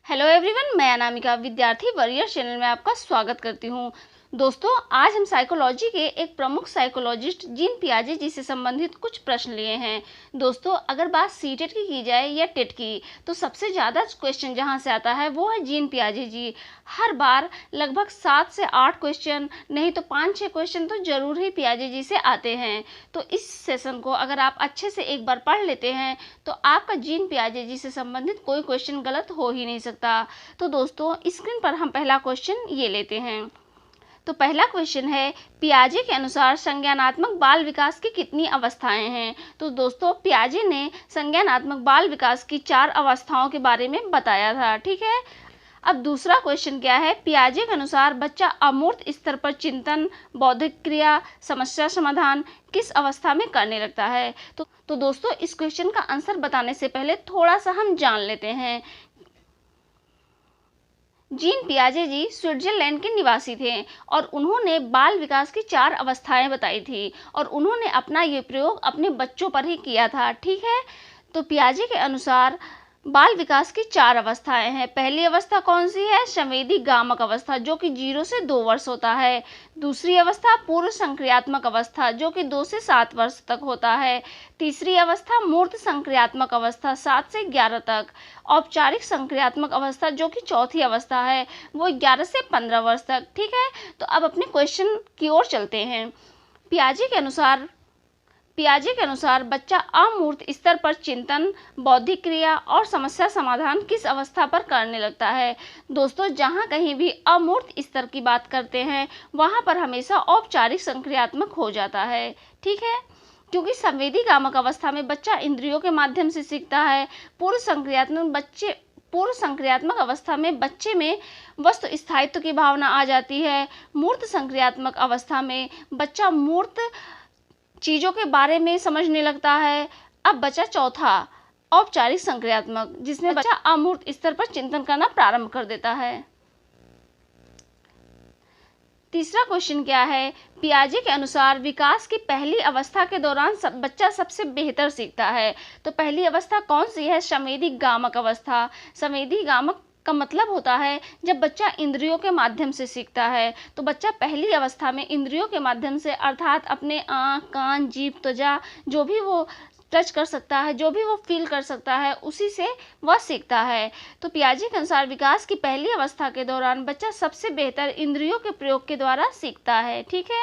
Hello everyone, मैं अनामिका विद्यार्थी warrior channel में आपका स्वागत करती हूँ। दोस्तों, आज हम साइकोलॉजी के एक प्रमुख साइकोलॉजिस्ट जीन पियाजे जी से संबंधित कुछ प्रश्न लिए हैं। दोस्तों, अगर बात सीटेट की जाए या टेट की, तो सबसे ज़्यादा क्वेश्चन जहाँ से आता है वो है जीन पियाजे जी। हर बार लगभग 7 से 8 क्वेश्चन, नहीं तो 5-6 क्वेश्चन तो ज़रूर ही पियाजे जी से आते हैं। तो इस सेशन को अगर आप अच्छे से एक बार पढ़ लेते हैं तो आपका जीन पियाजे जी से संबंधित कोई क्वेश्चन गलत हो ही नहीं सकता। तो दोस्तों, स्क्रीन पर हम पहला क्वेश्चन ये लेते हैं। तो पहला क्वेश्चन है, पियाजे के अनुसार संज्ञानात्मक बाल विकास की कितनी अवस्थाएं हैं? तो दोस्तों, पियाजे ने संज्ञानात्मक बाल विकास की 4 अवस्थाओं के बारे में बताया था। ठीक है। अब दूसरा क्वेश्चन क्या है, पियाजे के अनुसार बच्चा अमूर्त स्तर पर चिंतन, बौद्धिक क्रिया, समस्या समाधान किस अवस्था में करने लगता है? तो दोस्तों, इस क्वेश्चन का आंसर बताने से पहले थोड़ा सा हम जान लेते हैं। जीन पियाजे जी स्विट्जरलैंड के निवासी थे और उन्होंने बाल विकास की 4 अवस्थाएं बताई थी और उन्होंने अपना ये प्रयोग अपने बच्चों पर ही किया था। ठीक है। तो पियाजे के अनुसार बाल विकास की 4 अवस्थाएं हैं। पहली अवस्था कौन सी है? संवेदी गामक अवस्था, जो कि 0 से 2 वर्ष होता है। दूसरी अवस्था पूर्व संक्रियात्मक अवस्था, जो कि 2 से 7 वर्ष तक होता है। तीसरी अवस्था मूर्त संक्रियात्मक अवस्था, 7 से 11 तक। औपचारिक संक्रियात्मक अवस्था, जो कि चौथी अवस्था है, वो 11 से 15 वर्ष तक। ठीक है। तो अब अपने क्वेश्चन की ओर चलते हैं। पियाजे के अनुसार बच्चा अमूर्त स्तर पर चिंतन, बौद्धिक क्रिया और समस्या समाधान किस अवस्था पर करने लगता है? दोस्तों, जहाँ कहीं भी अमूर्त स्तर की बात करते हैं वहाँ पर हमेशा औपचारिक संक्रियात्मक हो जाता है। ठीक है। क्योंकि संवेदी गामक अवस्था में बच्चा इंद्रियों के माध्यम से सीखता है। पूर्व संक्रियात्मक अवस्था में बच्चे में वस्तु स्थायित्व की भावना आ जाती है। मूर्त संक्रियात्मक अवस्था में बच्चा मूर्त चीज़ों के बारे में समझने लगता है। अब बचा चौथा, औपचारिक संक्रियात्मक, जिसमें बच्चा अमूर्त स्तर पर चिंतन करना प्रारंभ कर देता है। तीसरा क्वेश्चन क्या है, पियाजे के अनुसार विकास की पहली अवस्था के दौरान बच्चा सबसे बेहतर सीखता है। तो पहली अवस्था कौन सी है? संवेदी गामक अवस्था। संवेदी गामक का मतलब होता है जब बच्चा इंद्रियों के माध्यम से सीखता है। तो बच्चा पहली अवस्था में इंद्रियों के माध्यम से, अर्थात अपने आँख, कान, जीभ, त्वचा, जो भी वो टच कर सकता है, जो भी वो फील कर सकता है, उसी से वह सीखता है। तो पियाजे के अनुसार विकास की पहली अवस्था के दौरान बच्चा सबसे बेहतर इंद्रियों के प्रयोग के द्वारा सीखता है। ठीक है।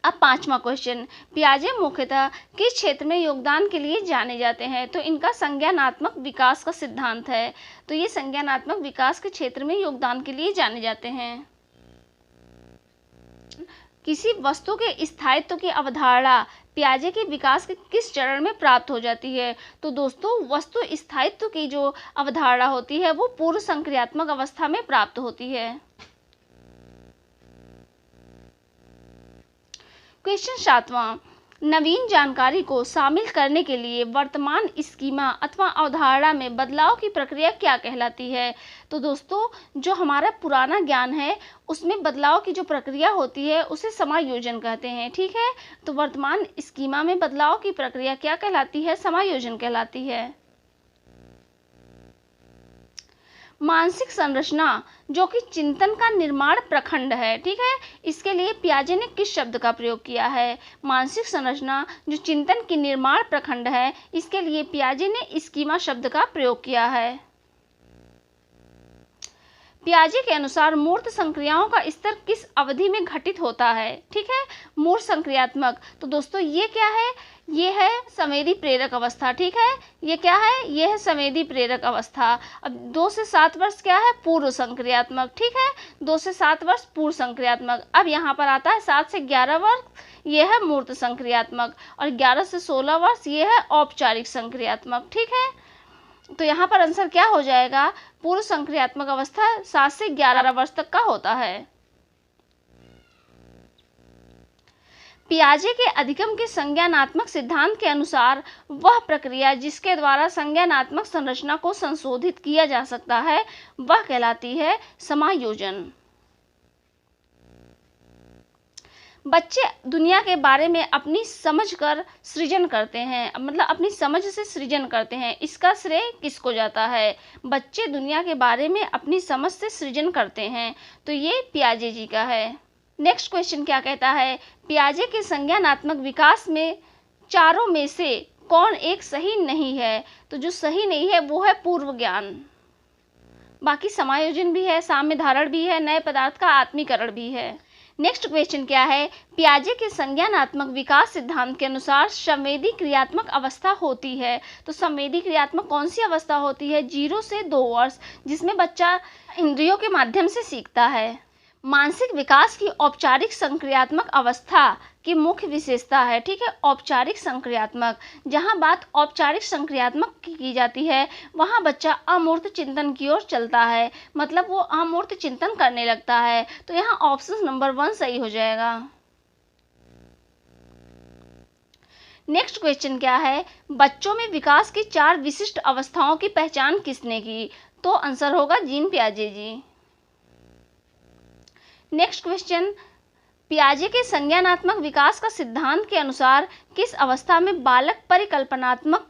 अब 5वां क्वेश्चन, पियाजे मुख्यतः किस क्षेत्र में योगदान के लिए जाने जाते हैं? तो इनका संज्ञानात्मक विकास का सिद्धांत है। तो ये संज्ञानात्मक विकास के क्षेत्र में योगदान के लिए जाने जाते हैं। किसी वस्तु के स्थायित्व की अवधारणा पियाजे के विकास के किस चरण में प्राप्त हो जाती है? तो दोस्तों, वस्तु स्थायित्व की जो अवधारणा होती है वो पूर्व संक्रियात्मक अवस्था में प्राप्त होती है। क्वेश्चन 7वां, नवीन जानकारी को शामिल करने के लिए वर्तमान स्कीमा अथवा अवधारणा में बदलाव की प्रक्रिया क्या कहलाती है? तो दोस्तों, जो हमारा पुराना ज्ञान है उसमें बदलाव की जो प्रक्रिया होती है उसे समायोजन कहते हैं। ठीक है। तो वर्तमान स्कीमा में बदलाव की प्रक्रिया क्या कहलाती है? समायोजन कहलाती है। मानसिक संरचना, जो कि चिंतन का निर्माण प्रखंड है। ठीक है। इसके लिए पियाजे ने किस शब्द का प्रयोग किया है? मानसिक संरचना जो चिंतन की निर्माण प्रखंड है, इसके लिए पियाजे ने स्कीमा शब्द का प्रयोग किया है। पियाजे के अनुसार मूर्त संक्रियाओं का स्तर किस अवधि में घटित होता है? ठीक है। मूर्त संक्रियात्मक, तो दोस्तों ये क्या है? ये है संवेदी प्रेरक अवस्था। ठीक है। ये क्या है? ये है संवेदी प्रेरक अवस्था। अब 2 से 7 वर्ष क्या है? पूर्व संक्रियात्मक। ठीक है। 2 से 7 वर्ष पूर्व संक्रियात्मक। अब यहाँ पर आता है 7 से 11 वर्ष, ये है मूर्त संक्रियात्मक, और 11 से 16 वर्ष ये है औपचारिक संक्रियात्मक। ठीक है। तो यहाँ पर आंसर क्या हो जाएगा? पूर्व संक्रियात्मक अवस्था 7 से 11 वर्ष तक का होता है। पियाजे के अधिगम के संज्ञानात्मक सिद्धांत के अनुसार वह प्रक्रिया जिसके द्वारा संज्ञानात्मक संरचना को संशोधित किया जा सकता है वह कहलाती है समायोजन। बच्चे दुनिया के बारे में अपनी समझ कर सृजन करते हैं, मतलब अपनी समझ से सृजन करते हैं। इसका श्रेय किसको जाता है? बच्चे दुनिया के बारे में अपनी समझ से सृजन करते हैं, तो ये पियाजे जी का है। नेक्स्ट क्वेश्चन क्या कहता है? पियाजे के संज्ञानात्मक विकास में चारों में से कौन एक सही नहीं है? तो जो सही नहीं है वो है पूर्व ज्ञान। बाकी समायोजन भी है, साम्य धारण भी है, नए पदार्थ का आत्मीकरण भी है। नेक्स्ट क्वेश्चन क्या है? पियाजे के संज्ञानात्मक विकास सिद्धांत के अनुसार संवेदी क्रियात्मक अवस्था होती है। तो संवेदी क्रियात्मक कौन सी अवस्था होती है? 0 से 2 वर्ष, जिसमें बच्चा इंद्रियों के माध्यम से सीखता है। मानसिक विकास की औपचारिक संक्रियात्मक अवस्था की मुख्य विशेषता है, ठीक है, औपचारिक संक्रियात्मक। जहां बात औपचारिक संक्रियात्मक की जाती है वहां बच्चा अमूर्त चिंतन की ओर चलता है, मतलब वो अमूर्त चिंतन करने लगता है। तो यहाँ ऑप्शन नंबर 1 सही हो जाएगा। नेक्स्ट क्वेश्चन क्या है? बच्चों में विकास की 4 विशिष्ट अवस्थाओं की पहचान किसने की? तो आंसर होगा जीन पियाजे जी। नेक्स्ट क्वेश्चन, पियाजे के संज्ञानात्मक विकास का सिद्धांत के अनुसार किस अवस्था में बालक परिकल्पनात्मक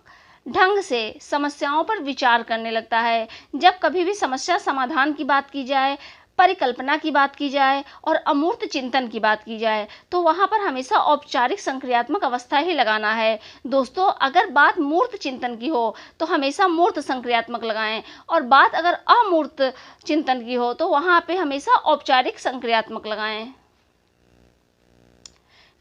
ढंग से समस्याओं पर विचार करने लगता है? जब कभी भी समस्या समाधान की बात की जाए, परिकल्पना की बात की जाए और अमूर्त चिंतन की बात की जाए, तो वहाँ पर हमेशा औपचारिक संक्रियात्मक अवस्था ही लगाना है। दोस्तों, अगर बात मूर्त चिंतन की हो तो हमेशा मूर्त संक्रियात्मक लगाएं, और बात अगर अमूर्त चिंतन की हो तो वहाँ पे हमेशा औपचारिक संक्रियात्मक लगाएं।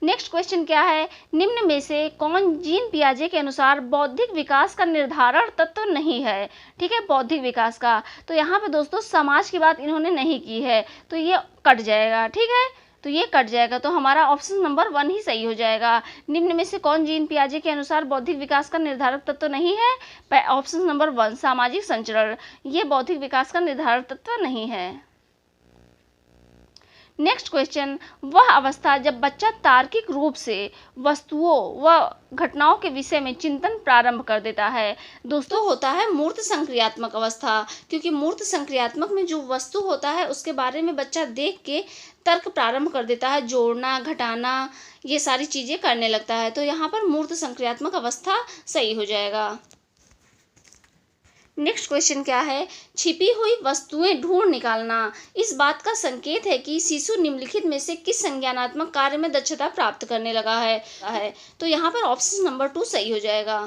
नेक्स्ट क्वेश्चन क्या है? निम्न में से कौन जीन पियाजे के अनुसार बौद्धिक विकास का निर्धारण तत्व नहीं है? ठीक है, बौद्धिक विकास का। तो यहाँ पे दोस्तों समाज की बात इन्होंने नहीं की है, तो ये कट जाएगा, ठीक है, तो ये कट जाएगा। तो हमारा ऑप्शन नंबर 1 ही सही हो जाएगा। निम्न में से कौन जीन पियाजे के अनुसार बौद्धिक विकास का निर्धारक तत्व नहीं है? ऑप्शन नंबर 1 सामाजिक संचरण, ये बौद्धिक विकास का निर्धारक तत्व नहीं है। नेक्स्ट क्वेश्चन, वह अवस्था जब बच्चा तार्किक रूप से वस्तुओं व घटनाओं के विषय में चिंतन प्रारंभ कर देता है। दोस्तों, होता है मूर्त संक्रियात्मक अवस्था, क्योंकि मूर्त संक्रियात्मक में जो वस्तु होता है उसके बारे में बच्चा देख के तर्क प्रारंभ कर देता है, जोड़ना घटाना ये सारी चीज़ें करने लगता है। तो यहाँ पर मूर्त संक्रियात्मक अवस्था सही हो जाएगा। नेक्स्ट क्वेश्चन क्या है? छिपी हुई वस्तुएं ढूंढ निकालना इस बात का संकेत है कि शिशु निम्नलिखित में से किस संज्ञानात्मक कार्य में दक्षता प्राप्त करने लगा है। तो यहाँ पर ऑप्शन नंबर 2 सही हो जाएगा।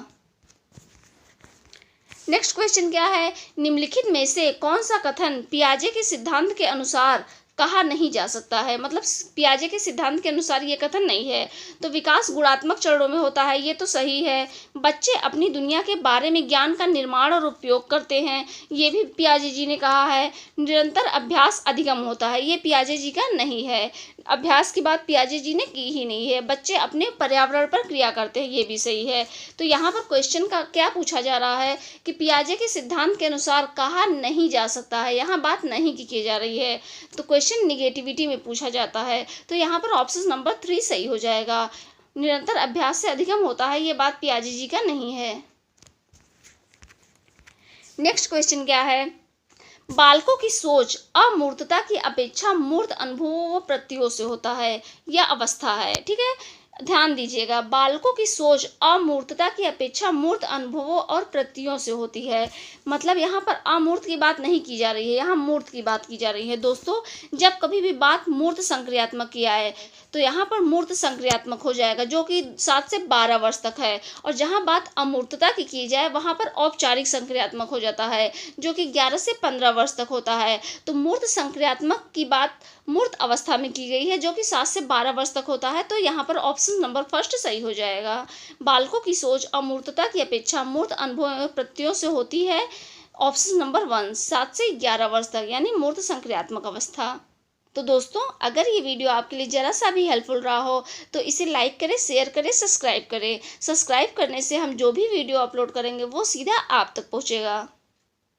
नेक्स्ट क्वेश्चन क्या है? निम्नलिखित में से कौन सा कथन पियाजे के सिद्धांत के अनुसार कहा नहीं जा सकता है? मतलब पियाजे के सिद्धांत के अनुसार ये कथन नहीं है। तो विकास गुणात्मक चरणों में होता है, ये तो सही है। बच्चे अपनी दुनिया के बारे में ज्ञान का निर्माण और उपयोग करते हैं, ये भी पियाजे जी ने कहा है। निरंतर अभ्यास अधिगम होता है, ये पियाजे जी का नहीं है। अभ्यास की बात पियाजे जी ने की ही नहीं है। बच्चे अपने पर्यावरण पर क्रिया करते हैं, ये भी सही है। तो यहाँ पर क्वेश्चन का क्या पूछा जा रहा है कि पियाजे के सिद्धांत के अनुसार कहा नहीं जा सकता है, यहाँ बात नहीं की जा रही है। तो क्वेश्चन निगेटिविटी में पूछा जाता है, तो यहाँ पर ऑप्शन नंबर 3 सही हो जाएगा। निरंतर अभ्यास से अधिगम होता है, ये बात पियाजे जी का नहीं है। नेक्स्ट क्वेश्चन क्या है? बालकों की सोच अमूर्तता की अपेक्षा मूर्त अनुभवों व प्रत्ययों से होता है, यह अवस्था है, ठीक है, ध्यान दीजिएगा। बालकों की सोच अमूर्तता की अपेक्षा मूर्त अनुभवों और प्रत्ययों से होती है, मतलब यहाँ पर अमूर्त की बात नहीं की जा रही है, यहाँ मूर्त की बात की जा रही है। दोस्तों, जब कभी भी बात मूर्त संक्रियात्मक की आए तो यहाँ पर मूर्त संक्रियात्मक हो जाएगा, जो कि 7 से 12 वर्ष तक है। और जहाँ बात अमूर्तता की जाए वहाँ पर औपचारिक संक्रियात्मक हो जाता है, जो कि 11 से 15 वर्ष तक होता है। तो मूर्त संक्रियात्मक की बात मूर्त अवस्था में की गई है, जो कि 7 से 12 वर्ष तक होता है। तो यहाँ पर ऑप्शन नंबर 1 सही हो जाएगा। बालकों की सोच अमूर्तता की अपेक्षा मूर्त अनुभव एवं प्रत्ययों से होती है, ऑप्शन नंबर 1 7 से 11 वर्ष तक, यानी मूर्त संक्रियात्मक अवस्था। तो दोस्तों, अगर ये वीडियो आपके लिए ज़रा सा भी हेल्पफुल रहा हो तो इसे लाइक करें, शेयर करें, सब्सक्राइब करें। सब्सक्राइब करने से हम जो भी वीडियो अपलोड करेंगे वो सीधा आप तक पहुँचेगा।